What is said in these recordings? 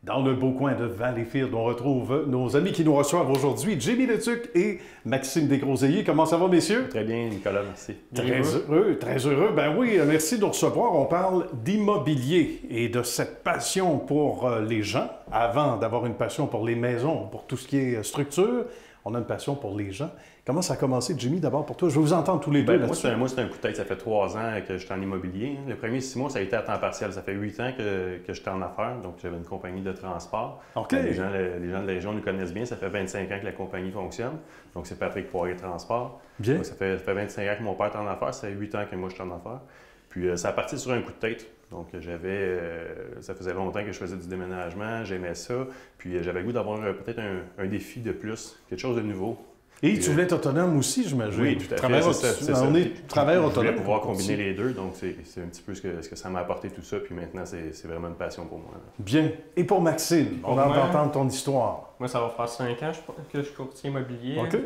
Dans le beau coin de Valleyfield, on retrouve nos amis qui nous reçoivent aujourd'hui, Jimmy Letuc et Maxime Desgroseilliers. Comment ça va, messieurs? Très bien, Nicolas, merci. Très heureux, très heureux. Ben oui, merci de nous recevoir. On parle d'immobilier et de cette passion pour les gens. Avant d'avoir une passion pour les maisons, pour tout ce qui est structure, on a une passion pour les gens. Comment ça a commencé, Jimmy, d'abord pour toi? Je vais vous entendre tous les deux là-dessus. Moi, c'est un coup de tête. Ça fait 3 ans que j'étais en immobilier. Les premiers 6 mois, ça a été à temps partiel. Ça fait 8 ans que j'étais en affaires. Donc, j'avais une compagnie de transport. OK. Les gens de la région nous connaissent bien. Ça fait 25 ans que la compagnie fonctionne. Donc, c'est Patrick Poirier Transport. Bien. Donc, ça fait 25 ans que mon père est en affaires. Ça fait 8 ans que moi, je suis en affaires. Puis, ça a parti sur un coup de tête. Donc, ça faisait longtemps que je faisais du déménagement. J'aimais ça. Puis, j'avais le goût d'avoir peut-être un défi de plus, quelque chose de nouveau. Et tu voulais être autonome aussi, j'imagine. Oui, tout à fait. On est travailleur autonome. Je voulais pouvoir combiner les deux, donc c'est un petit peu ce que ça m'a apporté tout ça, puis maintenant, c'est vraiment une passion pour moi. Bien. Et pour Maxime, on va entendre ton histoire. Moi, ça va faire 5 ans que je suis courtier immobilier. OK.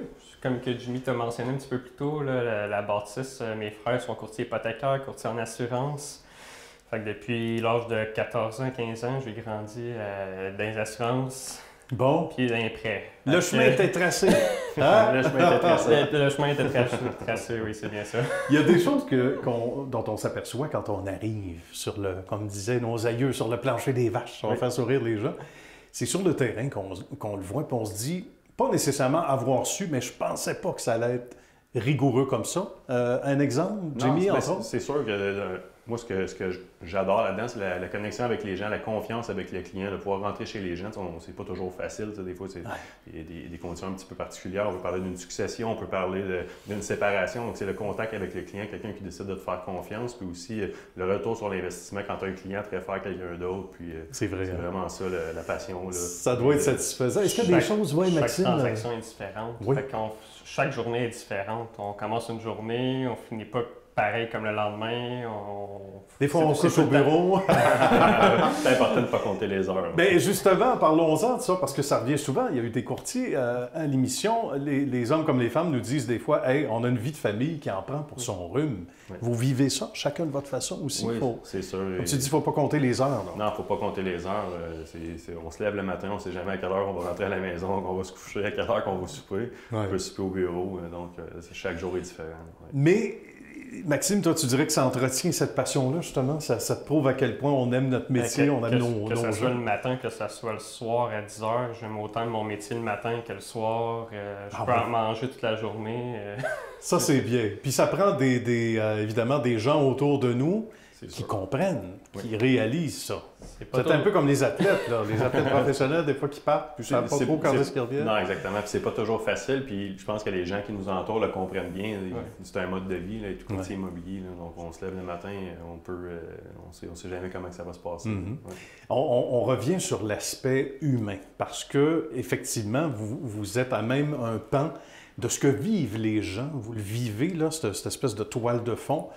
Comme que Jimmy t'a mentionné un petit peu plus tôt, là, la bâtisse, mes frères sont courtiers hypothécaires, courtiers en assurance. Fait que depuis l'âge de 14 ans, 15 ans, j'ai grandi dans les assurances. Bon. Puis dans les prêts. Le chemin était tracé. Hein? Le chemin était tracé. Le chemin était tracé, oui, c'est bien ça. Il y a des choses dont on s'aperçoit quand on arrive sur comme disaient nos aïeux, sur le plancher des vaches. Ça va faire sourire les gens. C'est sur le terrain qu'on le voit, puis on se dit, pas nécessairement avoir su, mais je pensais pas que ça allait être rigoureux comme ça. Un exemple, Jimmy, entre autres? C'est sûr que moi, ce que j'adore là-dedans, c'est la connexion avec les gens, la confiance avec les clients, de pouvoir rentrer chez les gens. C'est pas toujours facile. Des fois, il y a des conditions un petit peu particulières. On peut parler d'une succession, on peut parler d'une séparation. Donc, c'est le contact avec le client, quelqu'un qui décide de te faire confiance, puis aussi le retour sur l'investissement quand tu as un client te réfère quelqu'un d'autre. Puis c'est vrai. C'est vraiment ça, la passion. Là. Ça doit être satisfaisant. Est-ce qu'il y a des choses, Maxime? Chaque transaction est différente. Oui. Chaque journée est différente. On commence une journée, on finit pas pareil comme le lendemain. Des fois, on couche au bureau. C'est important de ne pas compter les heures. Bien, justement, parlons-en de ça, parce que ça revient souvent. Il y a eu des courtiers à l'émission. Les hommes comme les femmes nous disent des fois, « Hey, on a une vie de famille qui en prend pour son rhume. Oui. » Vous vivez ça, chacun de votre façon aussi? Oui, c'est sûr. Comme tu dis, il ne faut pas compter les heures. Non, il ne faut pas compter les heures. On se lève le matin, on ne sait jamais à quelle heure on va rentrer à la maison, qu'on va se coucher, à quelle heure qu'on va souper. On peut souper au bureau. Donc, chaque jour est différent. Ouais. Mais... Maxime, toi, tu dirais que ça entretient cette passion-là, justement? Ça te prouve à quel point on aime notre métier, on aime nos Que ce soit gens. le matin, que ce soit le soir à 10 h, j'aime autant mon métier le matin que le soir. Je peux en manger toute la journée. Ça, c'est bien. Puis ça prend évidemment des gens autour de nous qui comprennent, qui réalisent ça. C'est un peu comme les athlètes, là. Les athlètes professionnels, des fois, qui partent, puis ils ne savent pas trop quand est-ce qu'ils reviennent. Non, exactement. Puis c'est pas toujours facile, puis je pense que les gens qui nous entourent le comprennent bien. C'est un mode de vie, là, tout courtier immobilier. Là. Donc, on se lève le matin, on sait jamais comment ça va se passer. On revient sur l'aspect humain, parce que effectivement, vous êtes à même un pan de ce que vivent les gens. Vous le vivez, là, cette espèce de toile de fond.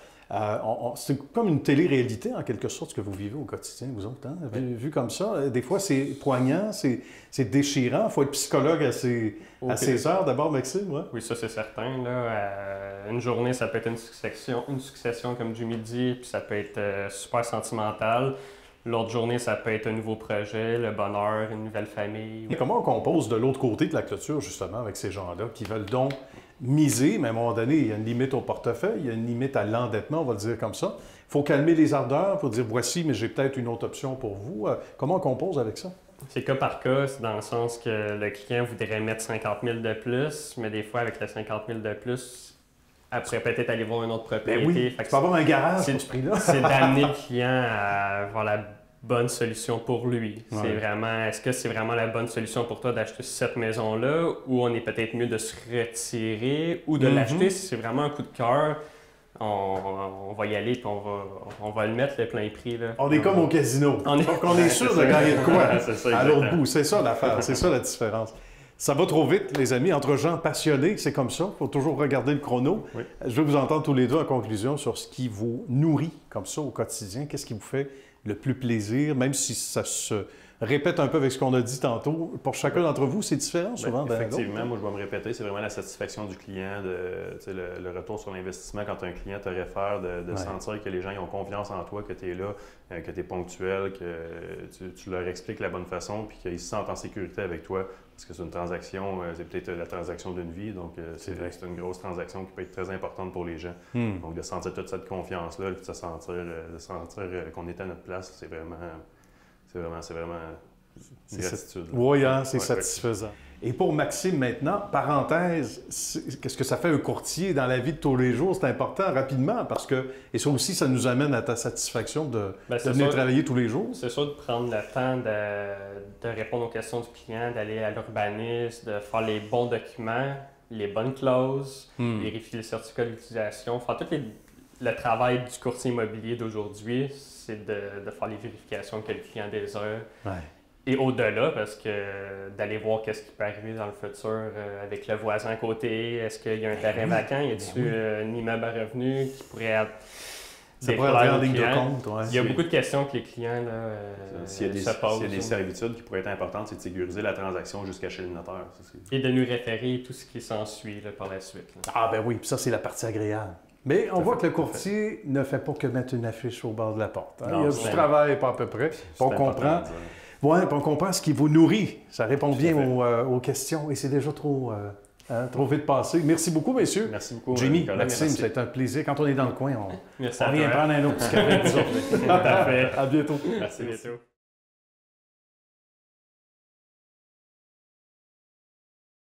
C'est comme une télé-réalité, en quelque sorte, ce que vous vivez au quotidien, vous autres. Hein? Vu comme ça, des fois, c'est poignant, c'est déchirant. Il faut être psychologue à ces heures. D'abord, Maxime, ouais? Oui, ça, c'est certain. Là. Une journée, ça peut être une succession, comme Jimmy dit, puis ça peut être super sentimental. L'autre journée, ça peut être un nouveau projet, le bonheur, une nouvelle famille. Et comment on compose de l'autre côté de la clôture, justement, avec ces gens-là qui veulent donc miser, mais à un moment donné, il y a une limite au portefeuille, il y a une limite à l'endettement, on va le dire comme ça. Il faut calmer les ardeurs, il faut dire « voici, mais j'ai peut-être une autre option pour vous ». Comment on compose avec ça? C'est cas par cas, c'est dans le sens que le client voudrait mettre 50 000 de plus, mais des fois, avec les 50 000 de plus, après peut-être aller voir une autre propriété. Ben oui, tu peux avoir un garage pour ce prix-là. C'est d'amener le client à avoir la bonne solution pour lui. Ouais. C'est vraiment, est-ce que c'est vraiment la bonne solution pour toi d'acheter cette maison-là, ou on est peut-être mieux de se retirer ou de l'acheter si c'est vraiment un coup de cœur? On va y aller et on va le mettre le plein prix. Là. On est comme au casino. Donc on est sûr de gagner de quoi ça, à l'autre bout. C'est ça l'affaire, c'est ça la différence. Ça va trop vite, les amis, entre gens passionnés, c'est comme ça. Il faut toujours regarder le chrono. Oui. Je veux vous entendre tous les deux en conclusion sur ce qui vous nourrit comme ça au quotidien. Qu'est-ce qui vous fait le plus plaisir, même si ça se répète un peu avec ce qu'on a dit tantôt. Pour chacun d'entre vous, c'est différent souvent? Effectivement, moi je vais me répéter, c'est vraiment la satisfaction du client, le retour sur l'investissement quand un client te réfère, de sentir que les gens ils ont confiance en toi, que tu es là, que tu es ponctuel, que tu leur expliques la bonne façon, puis qu'ils se sentent en sécurité avec toi. Parce que c'est une transaction, c'est peut-être la transaction d'une vie, donc c'est une grosse transaction qui peut être très importante pour les gens. Donc de sentir toute cette confiance-là, puis de sentir qu'on est à notre place, c'est vraiment une gratitude. Oui, c'est satisfaisant. Et pour Maxime maintenant, parenthèse, qu'est-ce que ça fait un courtier dans la vie de tous les jours? C'est important, rapidement, parce que, et ça aussi, ça nous amène à ta satisfaction de venir travailler tous les jours. C'est sûr de prendre le temps de répondre aux questions du client, d'aller à l'urbanisme, de faire les bons documents, les bonnes clauses, vérifier le certificat d'utilisation, faire tout le travail du courtier immobilier d'aujourd'hui, c'est de faire les vérifications que le client désire. Ouais. Et au-delà, parce que d'aller voir qu'est-ce qui peut arriver dans le futur avec le voisin à côté, est-ce qu'il y a un terrain vacant, y a-t-il un immeuble à revenus qui pourrait être en ligne de compte. Ouais. Il y a beaucoup de questions que les clients s'il y a des servitudes qui pourraient être importantes, c'est de sécuriser la transaction jusqu'à chez le notaire. Et de nous référer tout ce qui s'ensuit par la suite. Là. Ah ben oui, puis ça c'est la partie agréable. Mais on voit que le courtier ne fait pas que mettre une affiche au bord de la porte. Hein? Il y a du travail, pas à peu près. On comprend. Oui, on comprend ce qui vous nourrit. Ça répond bien aux questions et c'est déjà trop vite passé. Merci beaucoup, messieurs. Merci beaucoup. Jimmy, Maxime, c'est un plaisir. Quand on est dans le coin, on vient prendre un autre petit café. Parfait. À bientôt. Merci. À bientôt.